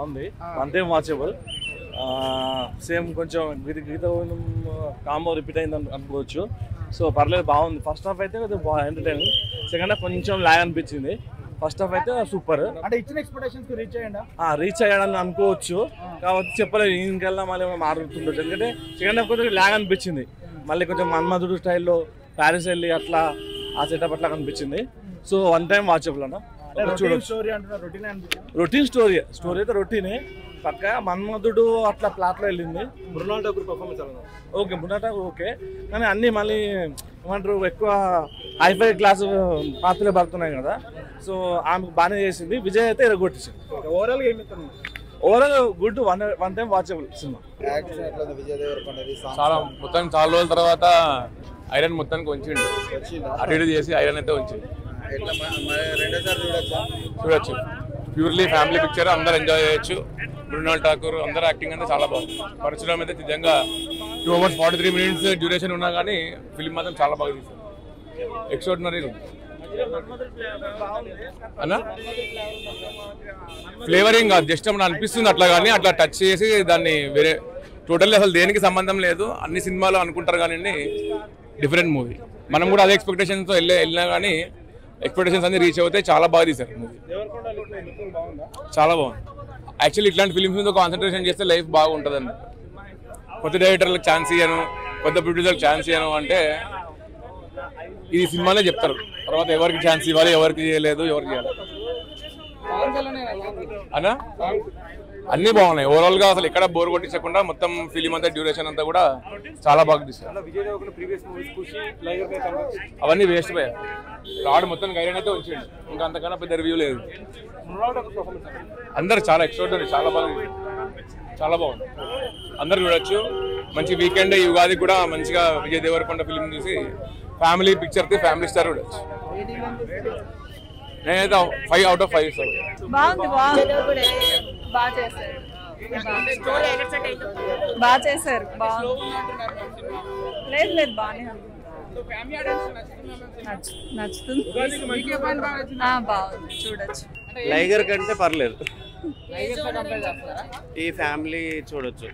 బాగుంది, one time watchable. Same కొంచెం గీత combo repeat అయింది అనుకోవచ్చు. సో పర్లేదు, బాగుంది. ఫస్ట్ హాఫ్ అయితే ఎంటర్టైనింగ్, సెకండ్ హాఫ్ కొంచెం లాగ్ అనిపించింది. ఫస్ట్ హాఫ్ అయితే సూపర్. అంటే ఇచ్చిన ఎక్స్పెక్టేషన్స్ రీచ్ అయ్యాడని అనుకోవచ్చు, కాబట్టి చెప్పలేదు. ఇంకెళ్ళా మళ్ళీ మారుతుండొచ్చు, ఎందుకంటే సెకండ్ హాఫ్ కొంచెం లాగ్ అనిపించింది. మళ్ళీ కొంచెం మన్మధుడు స్టైల్లో ప్యారిస్ వెళ్ళి అట్లా ఆ సెటప్ అట్లా కనిపించింది. సో వన్ టైం వాచబుల్ అన్న, చూడొచ్చు. రొటీన్ స్టోరీ అయితే రొటీనే పక్క. మన్మధుడు అట్లా ప్లాట్లో వెళ్ళింది. Mrunal Thakur performance okay, Mrunal Thakur okay, కానీ అన్నీ మళ్ళీ ఏమంటారు ఎక్కువ హైఫై క్లాస్ పాత్రలు పడుతున్నాయి కదా. సో ఆమెకు బాగానే చేసింది. విజయ్ అయితే ఎరగొట్టేసింది. Overall good, one time watchable cinema. చాలా మొత్తం చాలా రోజుల తర్వాత ఐరన్ మొత్తానికి ఉంచిండు, అటు ఇటు చేసి ఐరన్ అయితే ఉంచిండు. చూడొచ్చు, ప్యూర్లీ ఫ్యామిలీ పిక్చర్, అందరు ఎంజాయ్ చేయొచ్చు. మృణాల్ ఠాకూర్ అందరు యాక్టింగ్ అంటే చాలా బాగుంది. పరశురామ్ అయితే నిజంగా 2 hours 43 minutes డ్యూరేషన్ ఉన్నా కానీ ఫిల్మ్ మాత్రం చాలా బాగా తీశారు. ఎక్స్ట్రాడినరీ అన్నా ఫ్లేవరింగ్ జస్ట్ మన అనిపిస్తుంది అట్లా, కానీ అట్లా టచ్ చేసి దాన్ని వేరే టోటల్లీ అసలు దేనికి సంబంధం లేదు. అన్ని సినిమాలు అనుకుంటారు కానీ డిఫరెంట్ మూవీ. మనం కూడా అదే ఎక్స్పెక్టేషన్తో వెళ్ళినా కానీ ఎక్స్పెక్టేషన్స్ అన్ని రీచ్ అవుతాయి. చాలా బాగా తీశారు మూవీ, చాలా బాగుంది. యాక్చువల్లీ ఇట్లాంటి ఫిల్మ్స్ మీద కాన్సన్ట్రేషన్ చేస్తే లైఫ్ బాగుంటుందండి. కొత్త డైరెక్టర్లకు ఛాన్స్ ఇయ్యను, కొత్త ప్రొడ్యూసర్కి ఛాన్స్ ఇయ్యను అంటే ఈ సినిమానే చెప్తారు. తర్వాత ఎవరికి ఛాన్స్ ఇవ్వాలి, ఎవరికి చేయలేదు, ఎవరికి చేయాలి అన్నా అన్నీ బాగున్నాయి. ఓవరాల్గా అసలు ఎక్కడ బోర్ కొట్టించకుండా మొత్తం ఫిలిం అంతా డ్యూరేషన్ అంతా కూడా చాలా బాగా తీస్తారు. అవన్నీ వేస్ట్ పోయాయి. రాడ్ మొత్తం గైడెన్ అయితే ఉంచండి, ఇంకా అంతకన్నా పెద్ద రివ్యూ లేదు. అందరు చాలా ఎక్స్ట్రాడినరీ, చాలా బాగుంది. అందరు చూడొచ్చు. మంచి వీకెండ్, ఈ ఉగాది కూడా మంచిగా విజయ్ దేవరకొండ ఫిలిం చూసి ఫ్యామిలీ పిక్చర్ ఫ్యామిలీ స్టార్ చూడొచ్చు. నేనైతే 5 out of 5 ఇస్తాను. బాగా చేశారు. లేదు బాగానే నచ్చుతుంది, బాగుంది, చూడొచ్చు. లైగర్ కంటే పర్లేదు, ఈ ఫ్యామిలీ చూడొచ్చు.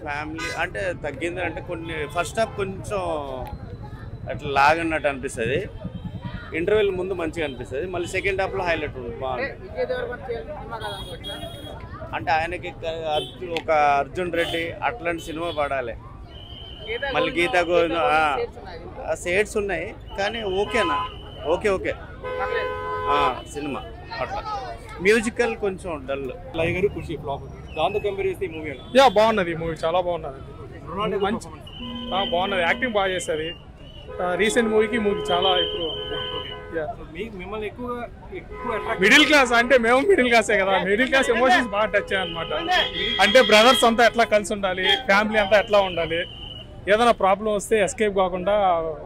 ఫ్యామిలీ అంటే తగ్గింది అంటే కొన్ని ఫస్ట్ హాఫ్ కొంచెం అట్లా లాగన్నట్టు అనిపిస్తుంది. ఇంటర్వెల్ ముందు మంచిగా అనిపిస్తుంది, మళ్ళీ సెకండ్ హాఫ్లో హైలైట్ బాగుంది. అంటే ఆయనకి ఒక అర్జున్ రెడ్డి అట్లాంటి సినిమా పడాలి. మళ్ళీ గీతా గోవింద షేడ్స్ ఉన్నాయి కానీ ఓకేనా, ఓకే సినిమా అట్లా. మ్యూజికల్ కొంచెం డల్. లైగర్ ఖుషి ఫ్లాప్, దాంతో కంపేర్ చేస్తే ఈ మూవీ బాగున్నది. మూవీ చాలా బాగున్నది, మంచి బాగున్నది. యాక్టింగ్ బాగా చేస్తుంది. రీసెంట్ మూవీ చాలా ఇప్పుడు మిమ్మల్ని ఎక్కువ మిడిల్ క్లాస్ అంటే మేము మిడిల్ క్లాసే కదా. మిడిల్ క్లాస్ ఎమోషన్స్ బాగా టచ్ అయ్యాయి అనమాట. అంటే బ్రదర్స్ అంతా ఎట్లా కలిసి ఉండాలి, ఫ్యామిలీ అంతా ఎట్లా ఉండాలి, ఏదైనా ప్రాబ్లం వస్తే ఎస్కేప్ కాకుండా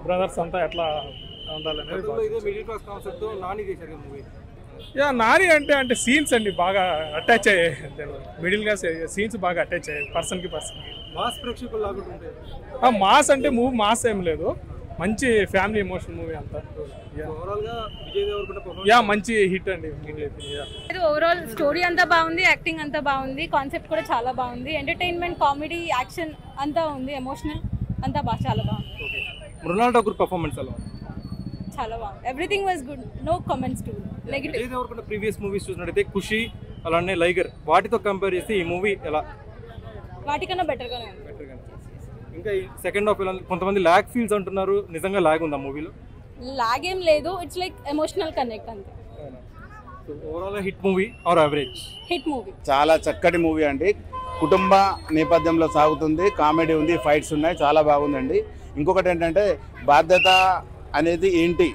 బ్రదర్స్ అంతా ఎట్లా ఉండాలి అనేది. నాని అంటే సీన్స్ అండి బాగా అటాచ్ అయ్యాయి. మిడిల్ క్లాస్ సీన్స్ బాగా అటాచ్ అయ్యాయి పర్సన్కి. మాస్ ప్రేక్షకులు మాస్ అంటే మూవీ మాస్ ఏం లేదు, మంచి ఫ్యామిలీ ఎమోషన్ మూవీ అంతా. మంచి హిట్ అండి. ఓవరాల్ స్టోరీ అంతా బాగుంది, యాక్టింగ్ అంతా బాగుంది, కాన్సెప్ట్ కూడా చాలా బాగుంది. ఎంటర్టైన్మెంట్, కామెడీ, యాక్షన్ అంతా ఉంది, ఎమోషనల్ అంతా చాలా బాగుంది. మృణాల్ ఠాకూర్ పర్ఫార్మెన్స్ ఎలా? చాలా బాగుంది. Everything was good, no comments to negative. Vijay Deverakonda previous movies చూసినట్టయితే ఖుషి అలానే లైగర్, వాటితో కంపేర్ చేస్తే ఈ మూవీ ఎలా? వాటికన్నా బెటర్గానే ఉంది. ఇంకా సెకండ్ హాఫ్ కొంతమంది లాగ్ ఫీల్స్ అంటున్నారు, నిజంగా లాగ్ ఉందా మూవీలో? లాగ్ ఏం లేదు, ఇట్స్ లైక్ ఎమోషనల్ కనెక్ట్ అంతే. Overall hit movie or average? Hit movie. చాలా చక్కటి మూవీ అండి. కుటుంబ నేపథ్యంలో సాగుతుంది, కామెడీ ఉంది, ఫైట్స్ ఉన్నాయి, చాలా బాగుందండి. ఇంకొకటి ఏంటంటే బాధ్యత అనేది ఏంటి,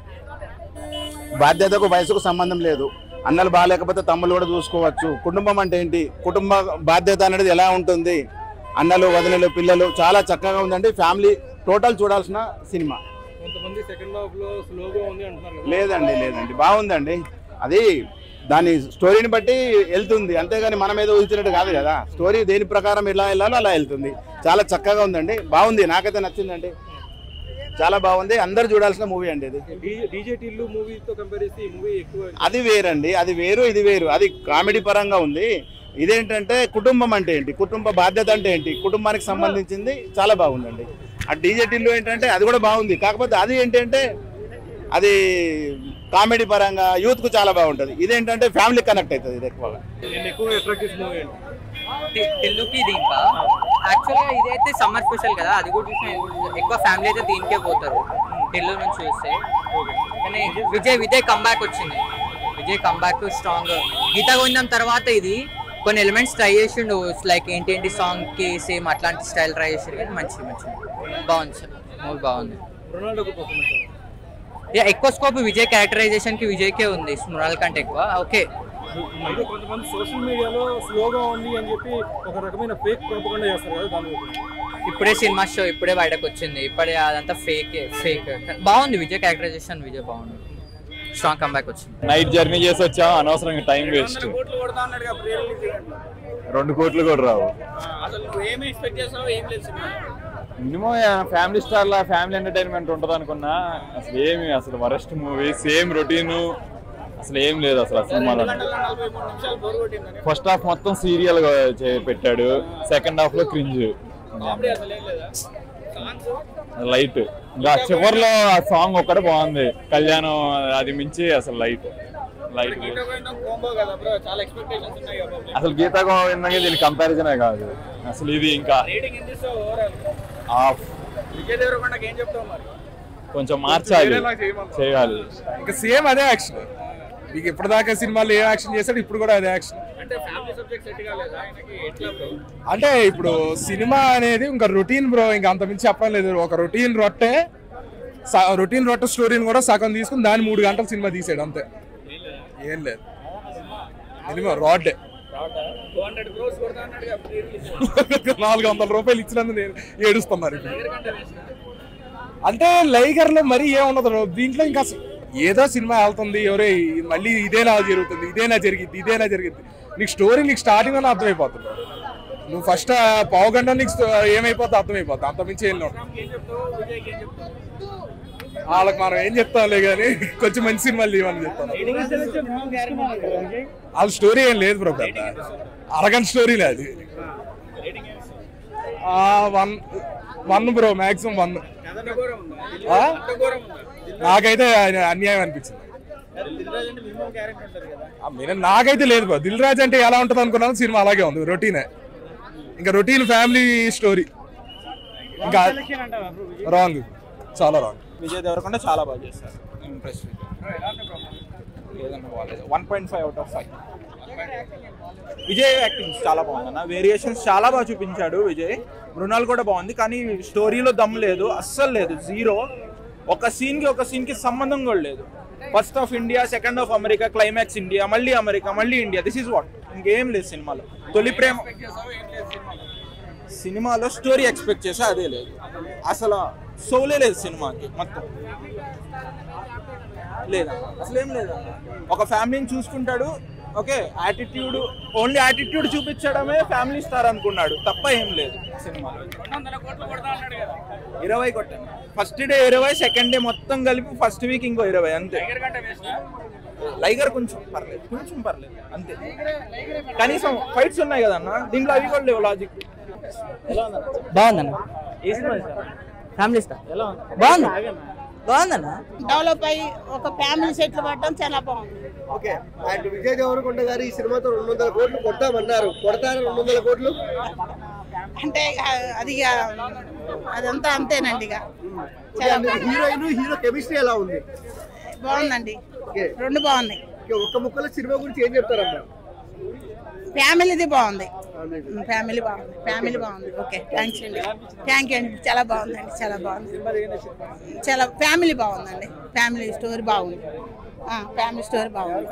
బాధ్యతకు వయసుకు సంబంధం లేదు. అన్నలు బాగాలేకపోతే తమ్ముళ్ళు కూడా చూసుకోవచ్చు. కుటుంబం అంటే ఏంటి, కుటుంబ బాధ్యత అనేది ఎలా ఉంటుంది, అన్నలు వదినలు పిల్లలు, చాలా చక్కగా ఉందండి. ఫ్యామిలీ టోటల్ చూడాల్సిన సినిమా. కొంతమంది సెకండ్ హాఫ్ లో స్లోగా ఉంది అంటున్నారు. లేదండి బాగుందండి. అది దాని స్టోరీని బట్టి వెళ్తుంది, అంతేగాని మనం ఏదో ఊహించినట్టు కాదు కదా. స్టోరీ దేని ప్రకారం ఎలా వెళ్ళాలో అలా వెళ్తుంది. చాలా చక్కగా ఉందండి, బాగుంది, నాకైతే నచ్చిందండి. చాలా బాగుంది, అందరు చూడాల్సిన మూవీ అండి ఇది. డీజే టిల్లు మూవీతో కంపేర్ చేస్తే ఈ మూవీ ఎక్కువ అది వేరండి, అది వేరు ఇది వేరు. అది కామెడీ పరంగా ఉంది. ఇదేంటంటే కుటుంబం అంటే ఏంటి, కుటుంబ బాధ్యత అంటే ఏంటి, కుటుంబానికి సంబంధించింది చాలా బాగుందండి. ఆ డీజే టిల్లు ఏంటంటే అది కూడా బాగుంది, కాకపోతే అది ఏంటంటే అది కామెడీ పరంగా యూత్కు చాలా బాగుంటుంది. ఇదేంటంటే ఫ్యామిలీ కనెక్ట్ అవుతుంది. ఇది ఎక్కువగా అట్రాక్ట్ చేసిన మూవీ అండి టిల్లుకి దీంకా. యాక్చువల్గా ఇదైతే సమ్మర్ స్పెషల్ కదా, అది కూడా చూసిన ఎక్కువ ఫ్యామిలీ అయితే దీనికే పోతారు టిల్లు నుంచి చూస్తే. కానీ విజయ్ కంబ్యాక్ వచ్చింది, విజయ్ కంబ్యాక్ స్ట్రాంగ్. గీతా గోవిందం తర్వాత ఇది కొన్ని ఎలిమెంట్స్ ట్రై చేసిండు, లైక్ ఏంటి సాంగ్కి సేమ్ అట్లాంటి స్టైల్ ట్రై చేసారు. కానీ మంచి బాగుంది సార్, మూవీ బాగుంది. ఎక్కువ స్కోప్ విజయ్ క్యారెక్టరైజేషన్కి విజయ్కే ఉంది, మృణాల్ కంటే ఎక్కువ. ఓకే, కొంతమంది సోషల్ మీడియాలో స్లోగా ఉంది అని చెప్పి ఒక రకమైన ఫేక్ ప్రొపగండా చేస్తారు కదా, దాని ఇప్పుడే సినిమా షో ఇప్పుడే బయటకు వచ్చింది, ఇప్పుడే అదంతా ఫేక్. బాగుంది విజయ్ క్యారెక్టరైజేషన్, విజయ్ బాగుంది, స్ట్రాంగ్ కంబ్యాక్ వచ్చింది. నైట్ జర్నీ చేసి వచ్చా, అనవసరంగా టైం వేస్ట్. 2 కోట్లు కూడా రావు. మినిమం ఫ్యామిలీ స్టార్ లా ఫ్యామిలీ ఎంటర్టైన్మెంట్ ఉంటుంది అనుకున్నా, అసలు వరస్ట్ మూవీ, సేమ్ రొటీన్, అసలు ఏం లేదు అసలు ఆ సినిమాలో. ఫస్ట్ హాఫ్ మొత్తం సీరియల్ పెట్టాడు, సెకండ్ హాఫ్ లో క్రింజ్ లైట్. ఇంకా చివరిలో ఆ సాంగ్ ఒక్కటే బాగుంది, కళ్యాణం, అది మించి అసలు లైట్. అసలు గీతా గోవిందంగా దీని కంపారిజనే కాదు అసలు. ఇది ఇంకా ఆఫ్, కొంచెం మార్చాలి, చేయాలి. ఇంకా సేమ్ అదే యాక్షన్. మీకు ఇప్పటిదాకా సినిమాలో ఏ యాక్షన్ చేశాడు, ఇప్పుడు కూడా అదే యాక్షన్. అంటే ఇప్పుడు సినిమా అనేది ఇంకా రొటీన్ బ్రో, ఇంకా అంత మించి చెప్పలేదు. ఒక రొటీన్ రొట్టె స్టోరీని కూడా సగం తీసుకుని దాన్ని 3 గంటల సినిమా తీసాడు అంతే, ఏం లేదు. మినిమం రాడ్డే 400 రూపాయలు ఇచ్చినందుకు నేను ఏడుస్తున్నారు. అంటే లైగర్లో మరీ ఏముండదు దీంట్లో. ఇంకా ఏదో సినిమా వెళ్తుంది, ఎవరే మళ్ళీ ఇదేనా జరుగుతుంది, ఇదేనా జరిగింది. నీకు స్టోరీ నీకు స్టార్టింగ్ అని అర్థమైపోతుంది. నువ్వు ఫస్ట్ పావు గంట నీకు ఏమైపోతే అర్థమైపోతుంది, అంత మించి ఏం లేదు. వాళ్ళకి మనం ఏం చెప్తాంలే కానీ కొంచెం మంచి సినిమాలు తీయమని చెప్తాను. వాళ్ళ స్టోరీ ఏం లేదు బ్రో, పెద్ద అరగంట స్టోరీలే అది. 1 బ్రో, మ్యాక్సిమం 1. నాకైతే అన్యాయం అనిపించింది. నాకైతే లేదు బ్రో. దిల్ రాజు అంటే ఎలా ఉంటుంది అనుకున్నాను, సినిమా అలాగే ఉంది, రొటీనే. ఇంకా రొటీన్ ఫ్యామిలీ స్టోరీ, ఇంకా రాంగ్, చాలా రాంగ్. విజయ్ దేవరకొండ చాలా బాగా చేస్తారు, impress. 1.5 out of 5. Vijay acting చాలా బాగుందన్న, వేరియేషన్స్ చాలా బాగా చూపించాడు విజయ్. మృణాల్ కూడా బాగుంది, కానీ స్టోరీలో దమ్ లేదు, అస్సలు లేదు, జీరో. ఒక సీన్కి సంబంధం కూడా లేదు. First half India, second half America, climax India, మళ్ళీ అమెరికా, మళ్ళీ ఇండియా. దిస్ ఈజ్ వాట్, ఇంకేం లేదు సినిమాలో. తొలి ప్రేమ సినిమాలో స్టోరీ ఎక్స్పెక్ట్ చేసా, అదే లేదు అసలు. సోలే లేదు సినిమాకి మొత్తం, లేదా అసలు ఏం లేదు. ఒక ఫ్యామిలీని చూసుకుంటాడు, ఓకే. యాటిట్యూడ్, ఓన్లీ యాటిట్యూడ్ చూపించడమే ఫ్యామిలీ స్టార్ అనుకున్నాడు తప్ప ఏం లేదు సినిమాలో. 20 కొట్టాను, ఫస్ట్ డే 20, సెకండ్ డే మొత్తం కలిపి ఫస్ట్ వీక్ ఇంకో 20 అంతే. లైగర్ కొంచెం పర్లేదు అంతే. కనీసం ఫైట్స్ ఉన్నాయి కదన్న దీంట్లో, అవి కూడా లేవు. లాజిక్ బాగుందన్న, ఫ్యామిలీ స్టార్ ఎలా ఉంది, బాగుందన్న. డెవలప్ అయ్యి ఒక ఫ్యామిలీ సెటిల్ పడడం చాలా బాగుంది. ఓకే. అండ్ విజయ్ దేవరకొండ గారు ఈ సినిమాతో 200 కోట్లు కొడతామన్నారు, కొడతారా 200 కోట్లు? అంటే అది అదంతా అంతేనండి. ఇక హీరోయిన్ హీరో కెమిస్ట్రీ ఎలా ఉంది? బాగుందండి, 2 బాగున్నాయి. ఒక్క ముక్కలో సినిమా గురించి ఏం చెప్తారమ్మా? ఫ్యామిలీది బాగుంది, ఫ్యామిలీ బాగుంది. ఓకే, థ్యాంక్స్ అండి, థ్యాంక్ యూ అండి. చాలా బాగుందండి, చాలా ఫ్యామిలీ బాగుందండి. ఫ్యామిలీ స్టోరీ బాగుంది, ఫ్యామిలీ స్టోరీ బాగుంది.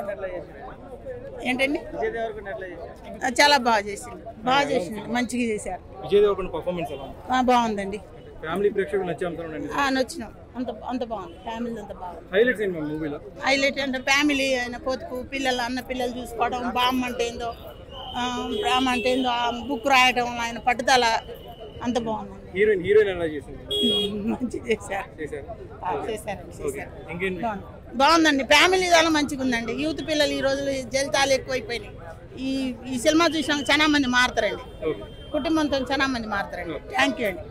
ఏంటండి, చాలా బాగా చేసింది, మంచిగా చేశారు. విజయ్ దేవరకొండ పర్ఫార్మెన్స్ బాగుందండి. ఫ్యామిలీ ప్రేక్షకులు నచ్చినాం, అంత బాగుంది. ఫ్యామిలీ అంత బాగుంది. హైలైట్స్ ఏంటి మూవీలో? హైలైట్ అంటే ఫ్యామిలీ అయిన పొదుపు, అన్న పిల్లలు చూసుకోవడం, బామ్మ అంటే ఏందో, ఆ బుక్ రాయడం, ఆయన పట్టుదల, అంత బాగుంది. హీరోయిన్ ఎలా చేసింది? మంచి చేశారు. ఇంకేంటి? బాగుందండి. ఫ్యామిలీ చాలా మంచిగా ఉందండి. యూత్ పిల్లలు ఈ రోజులు జలితాలు ఎక్కువైపోయినాయి. ఈ సినిమా చూసినాక చాలా మంది మారుతారండి. కుటుంబంతో చాలా మంది మారుతారండి. థ్యాంక్ యూ అండి.